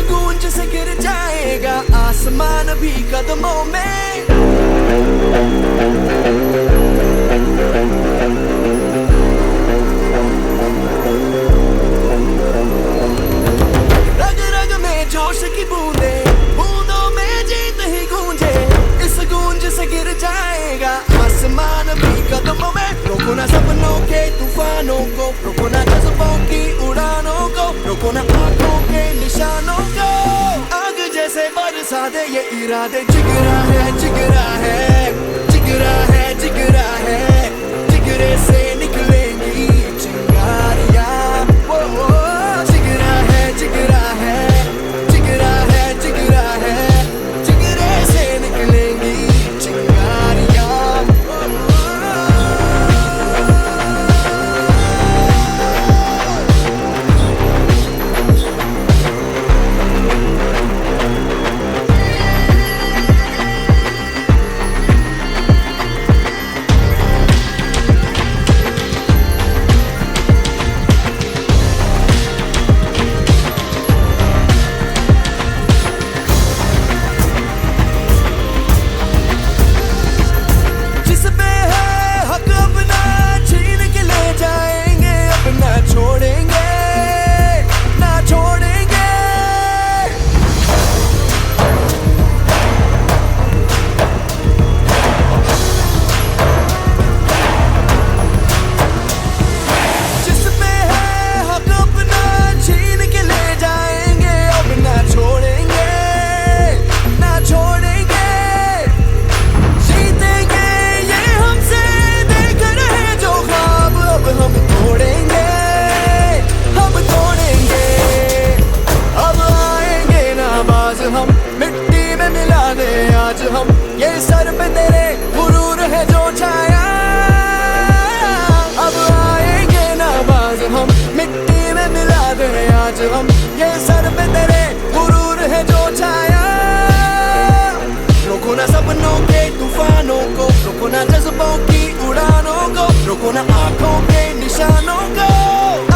गूंज से गिर जाएगा आसमान भी कदमों में। रग रग में जोश की बूंदे, बूंदों में जीत ही गूंजे। इस गूंज से गिर जाएगा आसमान भी कदमों में। रोको ना सपनों के तूफानों को, रोको ना जज्बों की उड़ानों को, रोको ना आंखों के निशानों को। आग जैसे बरसा दे ये इरादे, जिगरा है जिगरा है जिगरा है जिगरा है। जिगरे से निकलेंगी चिंगारियां, वो जिगरा है जिगरा है जिगरा है जिगरा है। जिगरे से निकलेंगी चिंगारियां। जिस पे है हक अपना छीन के ले जाएंगे, अपना छोड़ेंगे ना छोड़ेंगे। जिस पे है हक अपना छीन के ले जाएंगे, अपना छोड़ेंगे ना छोड़ेंगे। जीतेंगे ये हमसे देख रहे जो ख्वाब, अब हम तोड़ेंगे हम तोड़ेंगे। अब आएंगे ना बाज हम, मिट्टी में मिला दे आज हम। ये सर पे तेरे गुरूर है जो छाया, अब आएंगे ना बाज हम, मिट्टी में मिला दे आज हम। ये सर पे तेरे गुरूर है जो छाया। रोको ना सपनों के तूफानों को, रोको ना जज्बों की उड़ानों को, रोको ना आंखों के निशानों को।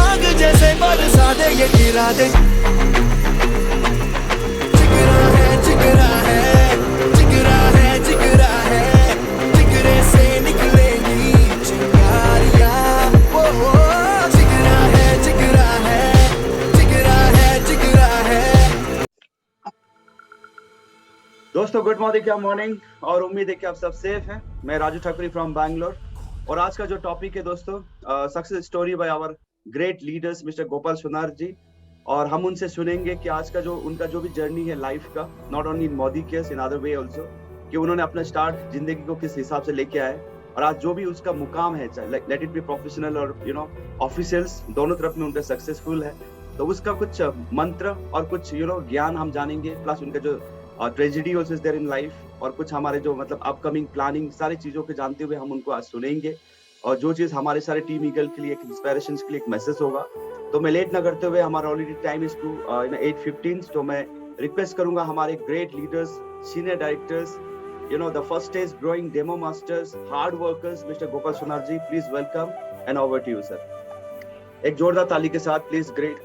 आग जैसे बरसा दे ये इरादे, जिगरा है जिगरा है जिगरा है जिगरा है। जिगरे से निकलेंगी चिंगारियां, वो जिगरा है जिगरा है जिगरा है जिगरा है। दोस्तों गुड मॉर्निंग, क्या मॉर्निंग, और उम्मीद है कि आप सब सेफ हैं। मैं राजू ठाकुरी फ्रॉम बैंगलोर, और आज का जो टॉपिक है दोस्तों, success story by our great leaders mister Gopal Sonar ji. और हम उनसे सुनेंगे कि आज का जो उनका जो भी जर्नी है लाइफ का, not only in Modi case, in other way also, कि उन्होंने अपना स्टार्ट जिंदगी को किस हिसाब से लेके आए, और आज जो भी उसका मुकाम है, लेट इट बी प्रोफेशनल और ऑफिशियल्स, दोनों तरफ में उनका सक्सेसफुल है। तो उसका कुछ मंत्र और कुछ ज्ञान हम जानेंगे, प्लस उनका जो tragedy also is there in life, और कुछ हमारे जो मतलब अपकमिंग प्लानिंग सारी चीजों के जानते हुए हम उनको आज सुनेंगे। और जो चीज हमारे सारे टीम ईगल के लिए एक इंस्पिरेशन के लिए एक मैसेज होगा। तो मैं लेट ना करते हुए, हमारा ऑलरेडी टाइम इज टू 8:15, तो मैं रिक्वेस्ट करूंगा हमारे great leaders, senior directors, the first is growing demo masters, hard workers, mister Gopal Sonar ji, please welcome and over to you sir. एक जोरदार ताली के साथ please, great,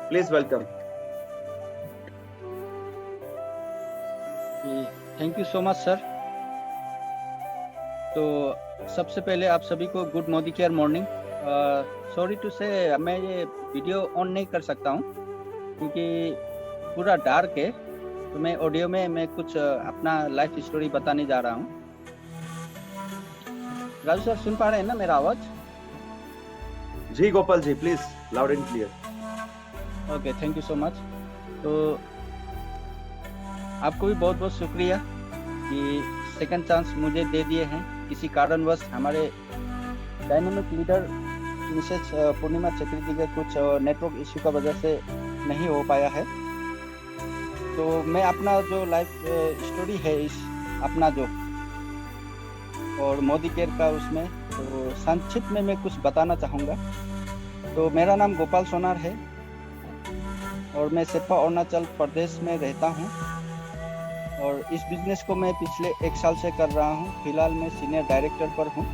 please welcome. Thank you so much sir. तो सबसे पहले आप सभी को गुड मोदी care morning. Sorry to say मैं ये वीडियो ऑन नहीं कर सकता हूँ क्योंकि पूरा डार्क है, तो मैं ऑडियो में मैं कुछ अपना लाइफ स्टोरी बताने जा रहा हूँ। राजू सर सुन पा रहे हैं ना मेरा आवाज? जी Gopal ji, please loud and clear. Okay, thank you so much. तो आपको भी बहुत बहुत शुक्रिया कि सेकंड चांस मुझे दे दिए हैं। किसी कारणवश हमारे डायनेमिक लीडर मिसेज पूर्णिमा चक्रवर्ती के कुछ नेटवर्क इश्यू का वजह से नहीं हो पाया है। तो मैं अपना जो लाइफ स्टोरी है, इस अपना जो और मोदी केयर का, उसमें तो संक्षिप्त में मैं कुछ बताना चाहूँगा। तो मेरा नाम गोपाल सोनार है और मैं सेप्पा अरुणाचल प्रदेश में रहता हूँ, और इस बिजनेस को मैं पिछले 1 साल से कर रहा हूँ। फिलहाल मैं सीनियर डायरेक्टर पर हूँ,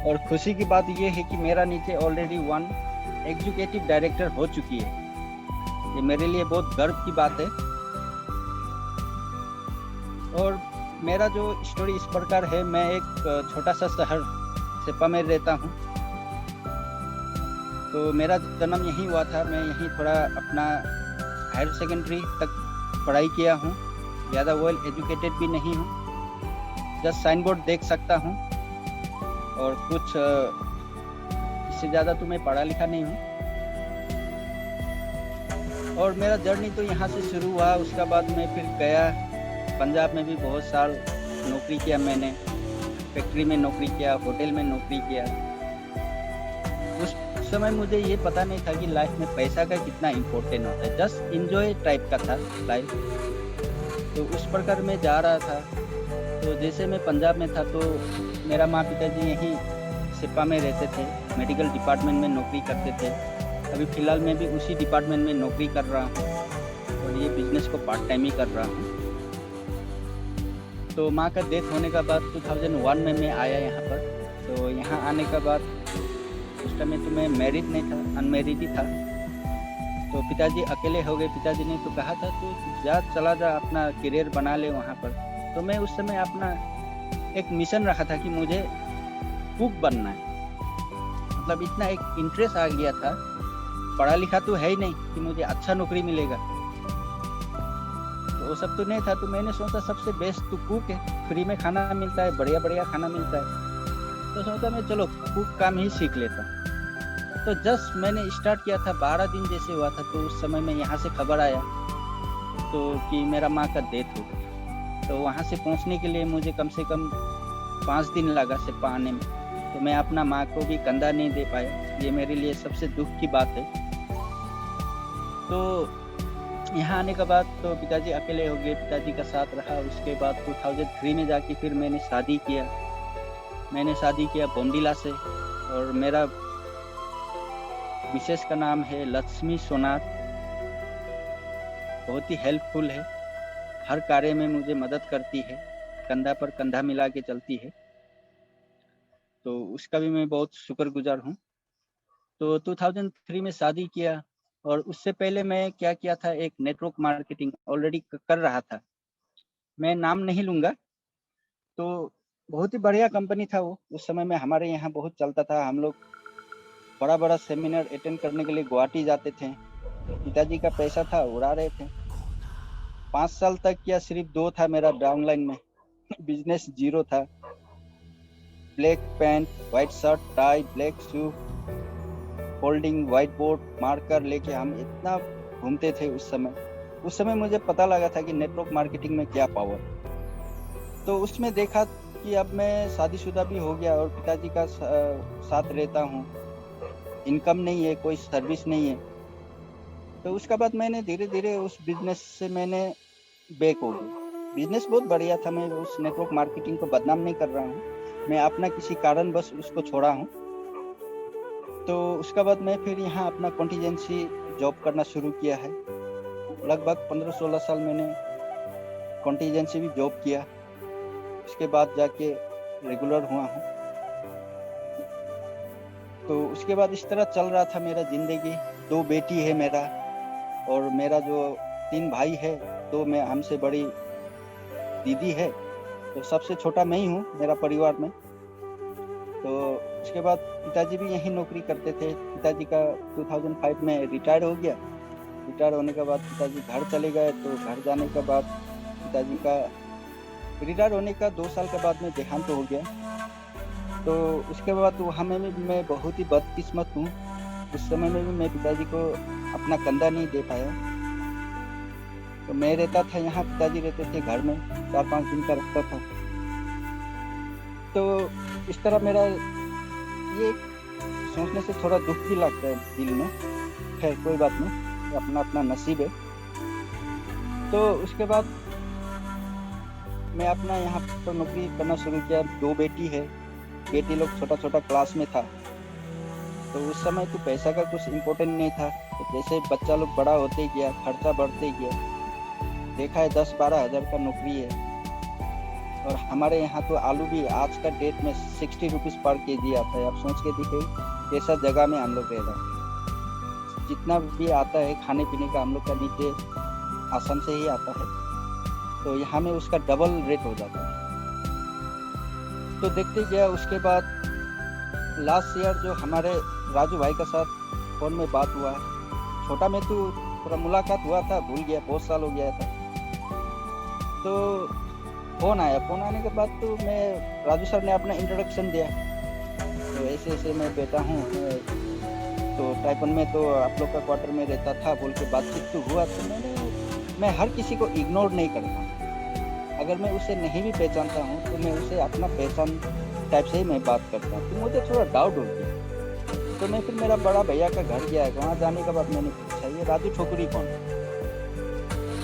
और खुशी की बात यह है कि मेरा नीचे ऑलरेडी 1 एग्जीक्यूटिव डायरेक्टर हो चुकी है। ये मेरे लिए बहुत गर्व की बात है। और मेरा जो स्टोरी इस प्रकार है, मैं एक छोटा सा शहर सेप्पा में रहता हूँ। तो मेरा जन्म यहीं हुआ था। मैं यहीं थोड़ा अपना हायर सेकेंडरी तक पढ़ाई किया हूँ। ज़्यादा वेल एजुकेटेड भी नहीं हूँ, जस्ट साइन बोर्ड देख सकता हूँ और कुछ इससे ज़्यादा तो मैं पढ़ा लिखा नहीं हूँ। और मेरा जर्नी तो यहाँ से शुरू हुआ। उसके बाद मैं फिर गया पंजाब में भी बहुत साल नौकरी किया मैंने। फैक्ट्री में नौकरी किया, होटल में नौकरी किया। उस समय मुझे ये पता नहीं था कि लाइफ में पैसा का कितना इम्पोर्टेंट होता है। जस्ट इंजॉय टाइप का था लाइफ। तो उस प्रकार मैं जा रहा था। तो जैसे मैं पंजाब में था तो मेरा माँ पिताजी यहीं सेप्पा में रहते थे, मेडिकल डिपार्टमेंट में नौकरी करते थे। अभी फ़िलहाल मैं भी उसी डिपार्टमेंट में नौकरी कर रहा हूँ और ये बिजनेस को पार्ट टाइम ही कर रहा हूँ। तो माँ का डेथ होने का बाद 2001 में मैं आया यहाँ पर। तो यहाँ आने का बाद उस टाइम में तो मैं मैरिड नहीं था, अनमैरिड ही था। तो पिताजी अकेले हो गए। पिताजी ने तो कहा था तो चला जा, अपना करियर बना ले वहाँ पर। तो मैं उस समय अपना एक मिशन रखा था कि मुझे कुक बनना है। मतलब इतना एक इंटरेस्ट आ गया था। पढ़ा लिखा तो है ही नहीं कि मुझे अच्छा नौकरी मिलेगा, तो वो सब तो नहीं था। तो मैंने सोचा सबसे बेस्ट तो कुक है, फ्री में खाना मिलता है, बढ़िया बढ़िया खाना मिलता है। तो सोचा मैं चलो कुक काम ही सीख लेता। तो जस्ट मैंने स्टार्ट किया था, 12 दिन जैसे हुआ था। तो उस समय में यहाँ से खबर आया तो कि मेरा माँ का डेथ हो गया। तो वहाँ से पहुँचने के लिए मुझे कम से कम 5 दिन लगा सेप्पा आने में। तो मैं अपना माँ को भी कंधा नहीं दे पाया। ये मेरे लिए सबसे दुख की बात है। तो यहाँ आने के बाद तो पिताजी अकेले हो गए, पिताजी का साथ रहा। उसके बाद 2003 में जाके फिर मैंने शादी किया बोमडिला से। और मेरा मिसेस का नाम है लक्ष्मी सोनार। बहुत ही हेल्पफुल है, हर कार्य में मुझे मदद करती है, कंधा पर कंधा मिला के चलती है। तो उसका भी मैं बहुत शुक्रगुजार हूँ। तो 2003 में शादी किया। और उससे पहले मैं क्या किया था, एक नेटवर्क मार्केटिंग ऑलरेडी कर रहा था। मैं नाम नहीं लूँगा। तो बहुत ही बढ़िया कंपनी था वो। उस समय में हमारे यहाँ बहुत चलता था। हम लोग बड़ा बड़ा सेमिनार अटेंड करने के लिए गुवाहाटी जाते थे। पिताजी का पैसा था, उड़ा रहे थे। 5 साल तक किया, सिर्फ 2 था मेरा डाउनलाइन में। बिजनेस 0 था। Black pant, white shirt, tie, black shoe, folding white board, marker लेके हम इतना घूमते थे उस समय मुझे पता लगा था कि नेटवर्क मार्केटिंग में क्या पावर। तो उसमें देखा कि अब मैं शादीशुदा भी हो गया और पिताजी का साथ रहता हूँ, इनकम नहीं है, कोई सर्विस नहीं है। तो उसके बाद मैंने धीरे धीरे उस बिजनेस से मैंने बैक हो गया। बिजनेस बहुत बढ़िया था। मैं उस नेटवर्क मार्केटिंग को बदनाम नहीं कर रहा हूँ, मैं अपना किसी कारण बस उसको छोड़ा हूँ। तो उसके बाद मैं फिर यहाँ अपना कॉन्टीजेंसी जॉब करना शुरू किया है। लगभग 15-16 साल मैंने कॉन्टीजेंसी भी जॉब किया। उसके बाद जाके रेगुलर हुआ हूँ। तो उसके बाद इस तरह चल रहा था मेरा जिंदगी। 2 बेटी है मेरा, और मेरा जो 3 भाई है, 2 में हमसे बड़ी दीदी है। तो सबसे छोटा मैं ही हूँ मेरा परिवार में। तो उसके बाद पिताजी भी यहीं नौकरी करते थे। पिताजी का 2005 में रिटायर हो गया। रिटायर होने के बाद पिताजी घर चले गए। तो घर जाने के बाद पिताजी का रिटायर होने का 2 साल के बाद में देहांत हो गया। तो उसके बाद हमें मैं बहुत ही बदकिस्मत हूँ। उस समय में भी मैं पिताजी को अपना कंधा नहीं दे पाया। तो मैं रहता था यहाँ, पिताजी रहते थे घर में, 4-5 दिन का रखता था। तो इस तरह मेरा ये सोचने से थोड़ा दुख भी लगता है दिल में। खैर कोई बात नहीं, अपना अपना नसीब है। तो उसके बाद मैं अपना यहाँ पर नौकरी करना शुरू किया। 2 बेटी है, बेटी लोग छोटा छोटा क्लास में था। तो उस समय तो पैसा का कुछ इम्पोर्टेंट नहीं था। तो जैसे बच्चा लोग बड़ा होते गया, खर्चा बढ़ते गया। देखा है 10-12 हज़ार का नौकरी है। और हमारे यहाँ तो आलू भी आज का डेट में 60 रुपीज़ पर केजी आता है। आप सोच के देखिए कैसा जगह में हम लोग रह रहे हैं। जितना भी आता है खाने पीने का हम लोग का नीचे आसाम से ही आता है, तो यहाँ में उसका डबल रेट हो जाता है। तो देखते गया, उसके बाद लास्ट ईयर जो हमारे राजू भाई के साथ फोन में बात हुआ है, छोटा में तो थोड़ा मुलाकात हुआ था, भूल गया, बहुत साल हो गया था। तो फोन आया, फोन आने के बाद तो मैं राजू सर ने अपना इंट्रोडक्शन दिया, तो ऐसे ऐसे मैं बेटा हूँ, तो टाइपन में तो आप लोग का क्वार्टर में रहता था बोल के बातचीत तो हुआ। तो मैं हर किसी को इग्नोर नहीं करता, अगर मैं उसे नहीं भी पहचानता हूँ तो मैं उसे अपना पहचान टाइप से ही मैं बात करता हूँ। तो मुझे थोड़ा डाउट हो गया, तो मैं फिर मेरा बड़ा भैया का घर गया, वहाँ जाने के बाद मैंने पूछा ये राजू ठोकरी कौन?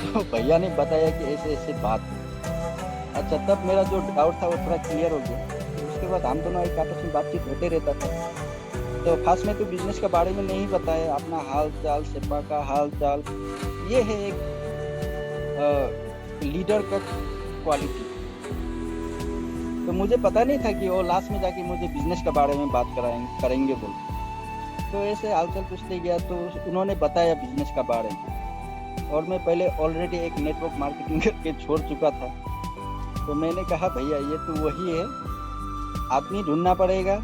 तो भैया ने बताया कि ऐसे ऐसे बात है। अच्छा, तब मेरा जो डाउट था वो थोड़ा क्लियर हो गया। तो उसके बाद हम दोनों एक आपस में बातचीत होते रहता था। तो फर्स्ट में तो बिजनेस के बारे में नहीं बताया, अपना हाल चाल, सेपा का हाल चाल, ये है एक लीडर का क्वालिटी। तो मुझे पता नहीं था कि वो लास्ट में जाके मुझे बिजनेस के बारे में बात करेंगे बोल। तो ऐसे हालचाल पूछते गया, तो उन्होंने बताया बिजनेस का बारे में, और मैं पहले ऑलरेडी एक नेटवर्क मार्केटिंग करके छोड़ चुका था। तो मैंने कहा भैया ये तो वही है, आदमी ढूंढना पड़ेगा,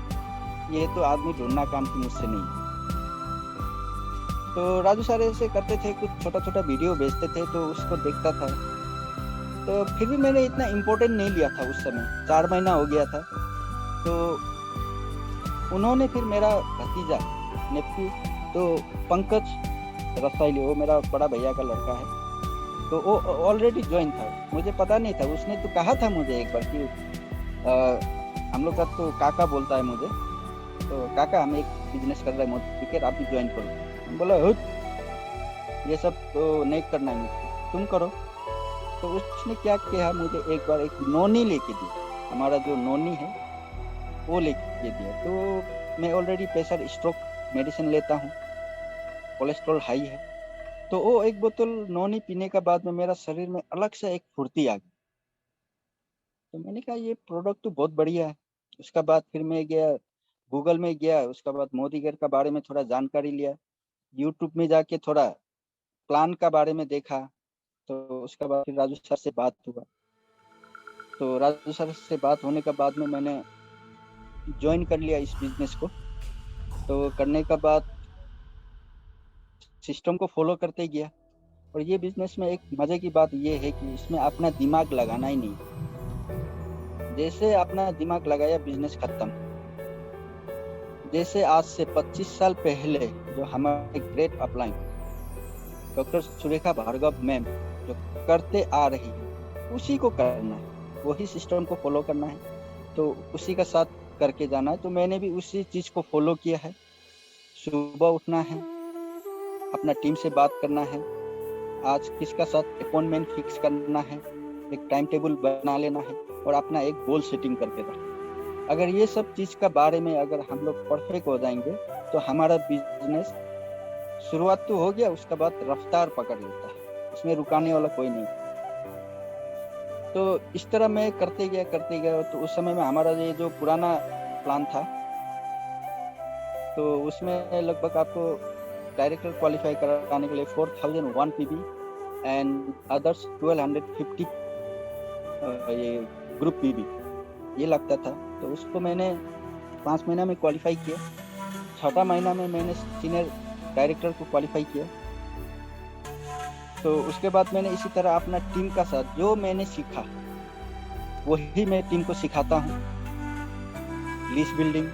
ये तो आदमी ढूंढना काम की मुझसे नहीं। तो राजू सर ऐसे करते थे, कुछ छोटा छोटा वीडियो भेजते थे, तो उसको देखता था। तो फिर भी मैंने इतना इम्पोर्टेंट नहीं लिया था उस समय, 4 महीना हो गया था। तो उन्होंने फिर मेरा भतीजा नेफ्यू, तो पंकज रसाइली, वो मेरा बड़ा भैया का लड़का है, तो वो ऑलरेडी ज्वाइन था, मुझे पता नहीं था। उसने तो कहा था मुझे एक बार कि हम लोग का तो काका बोलता है मुझे, तो काका हम एक बिजनेस कर रहे हैं मोदी के, आप भी ज्वाइन करो। बोला ये सब तो नहीं करना है मुझे, तुम करो। तो उसने क्या किया, मुझे एक बार एक नोनी लेके दी, हमारा जो नोनी है वो लेके दिया। तो मैं ऑलरेडी प्रेशर स्ट्रोक मेडिसिन लेता हूँ, कोलेस्ट्रॉल हाई है, तो वो एक बोतल नोनी पीने के बाद में मेरा शरीर में अलग से एक फुर्ती आ गई। तो मैंने कहा ये प्रोडक्ट तो बहुत बढ़िया है। उसका बाद फिर मैं गया गूगल में गया, उसका बाद मोदी केयर का बारे में थोड़ा जानकारी लिया, यूट्यूब में जाके थोड़ा प्लान का बारे में देखा। तो उसके बाद फिर राजू सर से बात हुआ। तो राजू सर से बात होने के बाद में मैंने ज्वाइन कर लिया इस बिजनेस को। तो करने के बाद सिस्टम को फॉलो करते गया। और ये बिजनेस में एक मजे की बात ये है कि इसमें अपना दिमाग लगाना ही नहीं, जैसे अपना दिमाग लगाया बिजनेस खत्म। जैसे आज से 25 साल पहले जो हमारे great upline doctor Surekha Bhargav ma'am जो करते आ रही है, उसी को करना है, वही सिस्टम को फॉलो करना है, तो उसी का साथ करके जाना है। तो मैंने भी उसी चीज को फॉलो किया है। सुबह उठना है, अपना टीम से बात करना है, आज किसका साथ अपॉइंटमेंट फिक्स करना है, एक टाइम टेबल बना लेना है और अपना एक गोल सेटिंग करके रखना। अगर ये सब चीज का बारे में अगर हम लोग परफेक्ट हो जाएंगे तो हमारा बिजनेस शुरुआत तो हो गया, उसके बाद रफ्तार पकड़ लेता है, इसमें रुकाने वाला कोई नहीं। तो इस तरह मैं करते गया। तो उस समय में हमारा ये जो पुराना प्लान था, तो उसमें लगभग आपको डायरेक्टर क्वालिफाई कराने के लिए 4001 पीबी एंड अदर्स 1250 ये ग्रुप पीबी ये लगता था। तो उसको मैंने 5 महीना में क्वालिफाई किया। 6वां महीना में मैंने सीनियर डायरेक्टर को क्वालिफाई किया। तो उसके बाद मैंने इसी तरह अपना टीम का साथ जो मैंने सीखा वही मैं टीम को सिखाता हूँ। List building,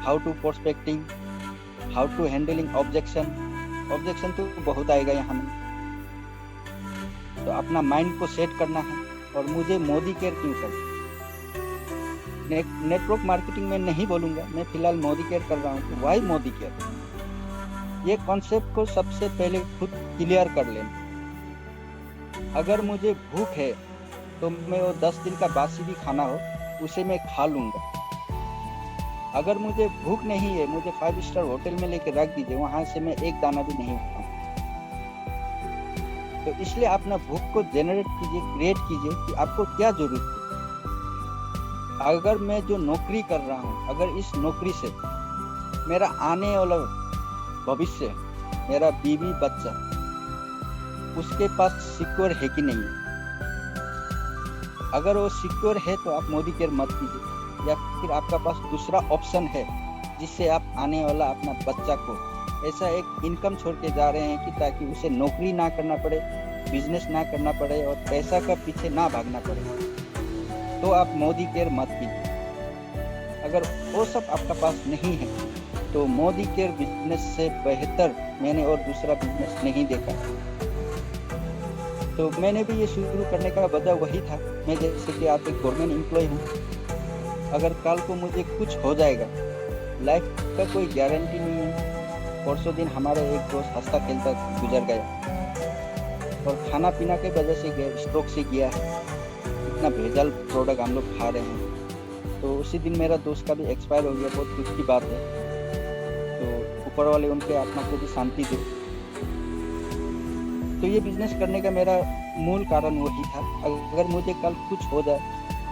how to prospecting, how to handling objection तो बहुत आएगा यहाँ में। तो अपना माइंड को सेट करना है। और मुझे मोदी केयर क्यों चाहिए, नेटवर्क मार्केटिंग में नहीं बोलूँगा, मैं फिलहाल मोदी केयर कर रहा हूँ। वाई मोदी केयर, ये कॉन्सेप्ट को सबसे पहले खुद क्लियर कर लेना। अगर मुझे भूख है तो मैं वो 10 दिन का बासी भी खाना हो उसे मैं खा लूँगा। अगर मुझे भूख नहीं है, मुझे 5 स्टार होटल में लेके रख दीजिए, वहां से मैं एक दाना भी नहीं खाऊं। तो इसलिए अपना भूख को जनरेट कीजिए, क्रिएट कीजिए कि आपको क्या जरूरत है। अगर मैं जो नौकरी कर रहा हूँ, अगर इस नौकरी से मेरा आने वाला भविष्य, मेरा बीवी बच्चा, उसके पास सिक्योर है कि नहीं है। अगर वो सिक्योर है तो आप मोदी केयर मत कीजिए, या फिर आपका पास दूसरा ऑप्शन है जिससे आप आने वाला अपना बच्चा को ऐसा एक इनकम छोड़ के जा रहे हैं कि ताकि उसे नौकरी ना करना पड़े, बिजनेस ना करना पड़े और पैसा का पीछे ना भागना पड़े, तो आप मोदी केयर मत कीजिए। अगर वो सब आपका पास नहीं है तो मोदी केयर बिजनेस से बेहतर मैंने और दूसरा बिजनेस नहीं देखा। तो मैंने भी ये शुरू करने का वजह वही था। मैं जैसे कि आप एक गवर्नमेंट एम्प्लॉय हूँ, अगर कल को मुझे कुछ हो जाएगा, लाइफ का कोई गारंटी नहीं है। परसों दिन हमारे एक दोस्त हंसता खेलता गुजर गया और खाना पीना के वजह से स्ट्रोक से गया है। इतना भेजल प्रोडक्ट हम लोग खा रहे हैं, तो उसी दिन मेरा दोस्त का भी एक्सपायर हो गया। बहुत दुख की बात है। तो ऊपर वाले उनके आत्मा को भी शांति दे। तो ये बिजनेस करने का मेरा मूल कारण वही था। अगर मुझे कल कुछ हो जाए,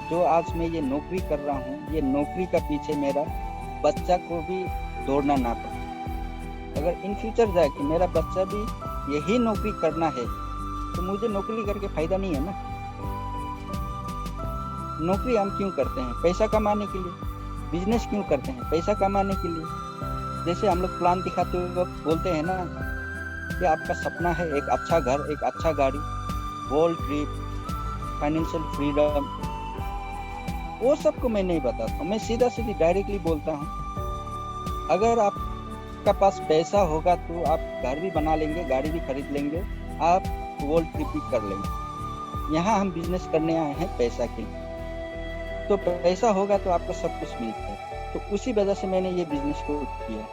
जो आज मैं ये नौकरी कर रहा हूँ, ये नौकरी का पीछे मेरा बच्चा को भी दौड़ना ना पड़े। अगर इन फ्यूचर जाए कि मेरा बच्चा भी यही नौकरी करना है, तो मुझे नौकरी करके फायदा नहीं है ना। नौकरी हम क्यों करते हैं? पैसा कमाने के लिए। बिजनेस क्यों करते हैं? पैसा कमाने के लिए। जैसे हम लोग प्लान दिखाते हुए बोलते हैं ना कि आपका सपना है एक अच्छा घर, एक अच्छा गाड़ी, वर्ल्ड ट्रिप, फाइनेंशियल फ्रीडम, वो सबको मैं नहीं बताता। मैं सीधा सीधी डायरेक्टली बोलता हूँ, अगर आपका पास पैसा होगा तो आप घर भी बना लेंगे, गाड़ी भी खरीद लेंगे, आप वर्ल्ड ट्रिप भी कर लेंगे। यहाँ हम बिजनेस करने आए हैं पैसा के लिए। तो पैसा होगा तो आपको सब कुछ मिलता है। तो उसी वजह से मैंने ये बिजनेस को किया।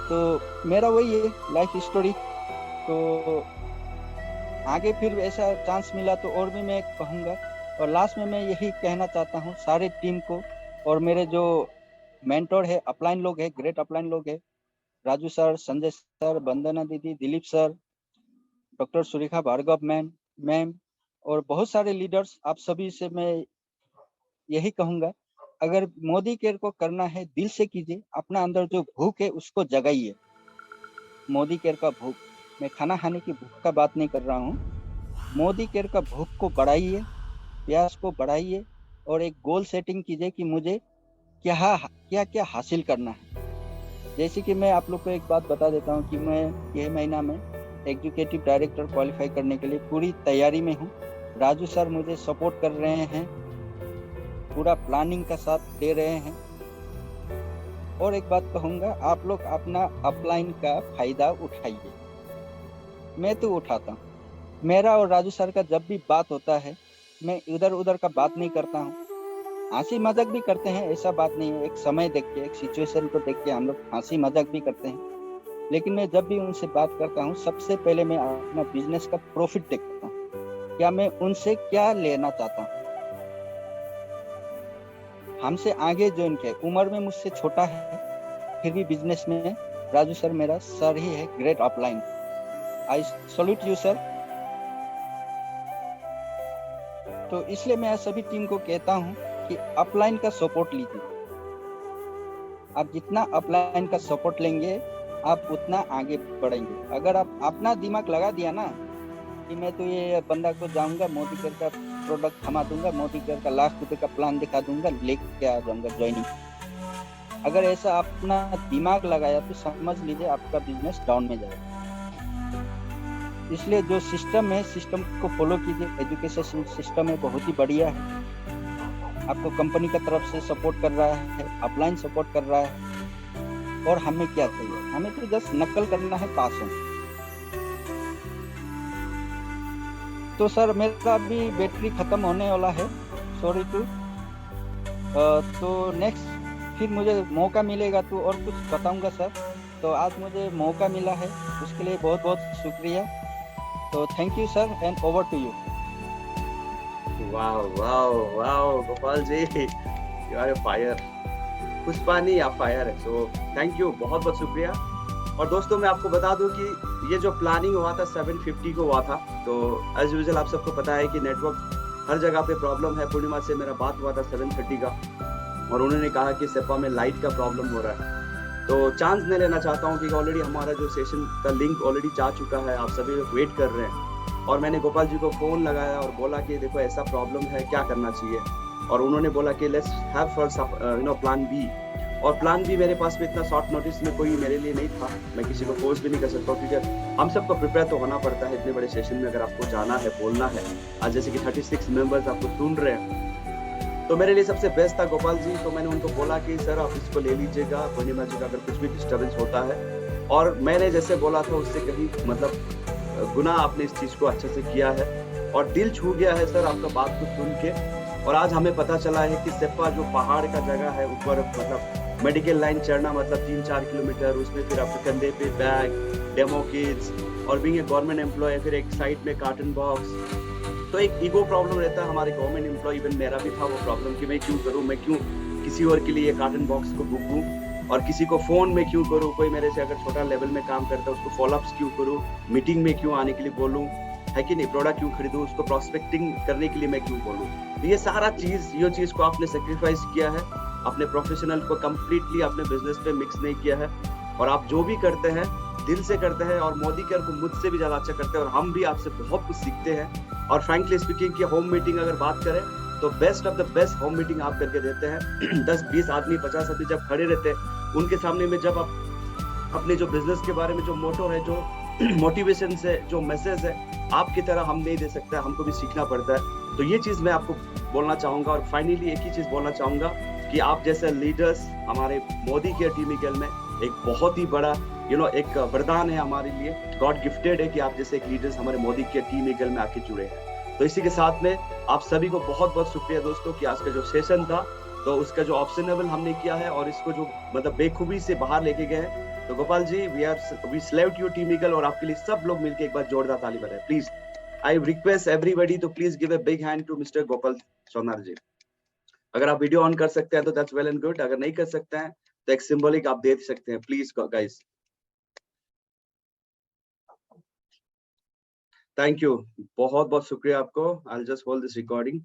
तो मेरा वही है लाइफ स्टोरी। तो आगे फिर ऐसा चांस मिला तो और भी मैं कहूँगा। और लास्ट में मैं यही कहना चाहता हूँ सारे टीम को, और मेरे जो मेंटोर है, अपलाइन लोग है, ग्रेट अपलाइन लोग है, राजू सर, संजय सर, वंदना दीदी, Dilip sir, doctor Surekha Bhargav ma'am और बहुत सारे लीडर्स, आप सभी से मैं यही कहूँगा, अगर मोदी केयर को करना है दिल से कीजिए। अपना अंदर जो भूख है उसको जगाइए। मोदी केयर का भूख, मैं खाना खाने की भूख का बात नहीं कर रहा हूँ। मोदी केयर का भूख को बढ़ाइए, प्यास को बढ़ाइए और एक गोल सेटिंग कीजिए कि मुझे क्या क्या हासिल करना है। जैसे कि मैं आप लोग को एक बात बता देता हूँ कि मैं यह महीना में एग्जीक्यूटिव डायरेक्टर क्वालिफाई करने के लिए पूरी तैयारी में हूँ। राजू सर मुझे सपोर्ट कर रहे हैं, पूरा प्लानिंग का साथ दे रहे हैं। और एक बात कहूँगा, आप लोग अपना अपलाइन का फायदा उठाइए। मैं तो उठाता हूँ। मेरा और राजू सर का जब भी बात होता है, मैं इधर उधर का बात नहीं करता हूँ। हंसी मजाक भी करते हैं, ऐसा बात नहीं है। एक समय देख के, एक सिचुएशन को देख के हम लोग हंसी मजाक भी करते हैं। लेकिन मैं जब भी उनसे बात करता हूँ, सबसे पहले मैं अपना बिजनेस का प्रॉफिट देखता हूँ। क्या मैं उनसे क्या लेना चाहता हूँ। हमसे आगे जो इनके उम्र में मुझसे छोटा है, फिर भी बिजनेस में राजू सर मेरा सर ही है, great upline. I salute you sir. तो इसलिए मैं सभी टीम को कहता हूँ कि अपलाइन का सपोर्ट लीजिए। आप जितना अपलाइन का सपोर्ट लेंगे, आप उतना आगे बढ़ेंगे। अगर आप अपना दिमाग लगा दिया ना कि मैं तो ये बंदा को जाऊंगा, मोदी केयर का प्रोडक्ट थमा दूंगा, मोदी केयर का ₹1,00,000 का प्लान दिखा दूंगा, लेके आ जाऊंगा ज्वाइनिंग, अगर ऐसा अपना दिमाग लगाया तो समझ लीजिए आपका बिजनेस डाउन में जाएगा। इसलिए जो सिस्टम है, सिस्टम को फॉलो कीजिए। एजुकेशन सिस्टम है, बहुत ही बढ़िया है। आपको कंपनी की तरफ से सपोर्ट कर रहा है, अपलाइन सपोर्ट कर रहा है। और हमें क्या चाहिए? हमें तो जस्ट नकल करना है, पास होना। तो सर मेरा अभी बैटरी खत्म होने वाला है, सॉरी टू। तो नेक्स्ट फिर मुझे मौका मिलेगा तो और कुछ बताऊंगा सर। तो आज मुझे मौका मिला है, उसके लिए बहुत बहुत शुक्रिया। तो thank you sir and over to you. Wow wow wow Gopal ji, you are a fire. पुष्पानी आप फायर है। सो थैंक यू, बहुत बहुत शुक्रिया। और दोस्तों मैं आपको बता दूं कि ये जो प्लानिंग हुआ था 750 को हुआ था। तो एज यूजुअल आप सबको पता है कि नेटवर्क हर जगह पे प्रॉब्लम है। पूर्णिमा से मेरा बात हुआ था 7:30 का, और उन्होंने कहा कि सेपा में लाइट का प्रॉब्लम हो रहा है। तो चांस नहीं लेना चाहता हूँ कि ऑलरेडी हमारा जो सेशन का लिंक ऑलरेडी जा चुका है, आप सभी लोग वेट कर रहे हैं। और मैंने गोपाल जी को फोन लगाया और बोला कि देखो ऐसा प्रॉब्लम है, क्या करना चाहिए। और उन्होंने बोला कि let's have first plan B. और प्लान बी मेरे पास में इतना शॉर्ट नोटिस में कोई मेरे लिए नहीं था, मैं किसी को फोर्स भी नहीं कर सकता, क्योंकि हम सबको प्रिपेयर तो होना पड़ता है इतने बड़े सेशन में। अगर आपको जाना है, बोलना है, आज जैसे कि 36 मेंबर्स आपको सुन रहे हैं, तो मेरे लिए सबसे बेस्ट था गोपाल जी। तो मैंने उनको बोला कि सर आप इसको ले लीजिएगा, पूर्णिमा जी का अगर कुछ भी डिस्टर्बेंस होता है। और मैंने जैसे बोला था उससे कहीं मतलब गुना आपने इस चीज को अच्छे से किया है और दिल छू गया है सर आपका बात को सुन के। और आज हमें पता चला है कि सेप्पा जो पहाड़ का जगह है ऊपर, मतलब मेडिकल लाइन चढ़ना मतलब 3-4 किलोमीटर, उसमें फिर आपके कंधे पे बैग, डेमो किड्स और बीइंग ए गवर्नमेंट एम्प्लॉय, फिर एक साइड में कार्टन बॉक्स। तो एक ईगो प्रॉब्लम रहता है हमारे गवर्नमेंट एम्प्लॉय, इवन मेरा भी था वो प्रॉब्लम कि मैं क्यों करूं, मैं क्यों किसी और के लिए कार्टन बॉक्स को बुक दूं और किसी को फोन में क्यों करूं, कोई मेरे से अगर छोटा लेवल में काम करता है उसको फॉलोअप्स क्यों करूं, मीटिंग में क्यों आने के लिए बोलूं, है कि नहीं, प्रोडक्ट क्यों खरीदूं, उसको प्रोस्पेक्टिंग करने के लिए मैं क्यों बोलूं। तो ये सारा ये चीज को आपने सेक्रीफाइस किया है, अपने प्रोफेशनल को कंप्लीटली अपने बिजनेस पे मिक्स नहीं किया है। और आप जो भी करते हैं दिल से करते हैं और मोदी केयर को मुझसे भी ज्यादा अच्छा करते हैं और हम भी आपसे बहुत कुछ सीखते हैं। और फ्रैंकली स्पीकिंग की होम मीटिंग अगर बात करें तो best of the best home meeting आप करके देते हैं। 10-20 आदमी 50 आदमी जब खड़े रहते हैं उनके सामने में, जब आप अपने जो बिजनेस के बारे में जो मोटो है, जो मोटिवेशन से जो मैसेज है, आपकी तरह हम नहीं दे सकते, हमको भी सीखना पड़ता है। तो ये चीज मैं आपको बोलना चाहूंगा। और फाइनली एक ही चीज बोलना चाहूंगा कि आप जैसे लीडर्स हमारे मोदी केयर टीम ईगल में एक बहुत ही बड़ा एक वरदान है हमारे लिए, गॉड गिफ्टेड है कि आप जैसे एक लीडर्स हमारे मोदी केयर टीम ईगल में आके जुड़े हैं। तो इसी के साथ में आप सभी को बहुत बहुत शुक्रिया दोस्तों कि आज का जो सेशन था तो उसका जो ऑप्शनेबल हमने किया है और इसको जो मतलब बेखूबी से बाहर लेके गए हैं। तो Gopal ji we salute you team Eagle, और आपके लिए सब लोग मिलकर एक बार जोरदार ताली बजाएं please. I request everybody to please give a big hand to mister Gopal Sonar ji. अगर आप वीडियो ऑन कर सकते हैं तो दैट्स वेल एंड गुड, अगर नहीं कर सकते हैं तो एक सिंबॉलिक आप दे सकते हैं प्लीज गाइस। थैंक यू, बहुत बहुत शुक्रिया आपको। I will just hold this recording.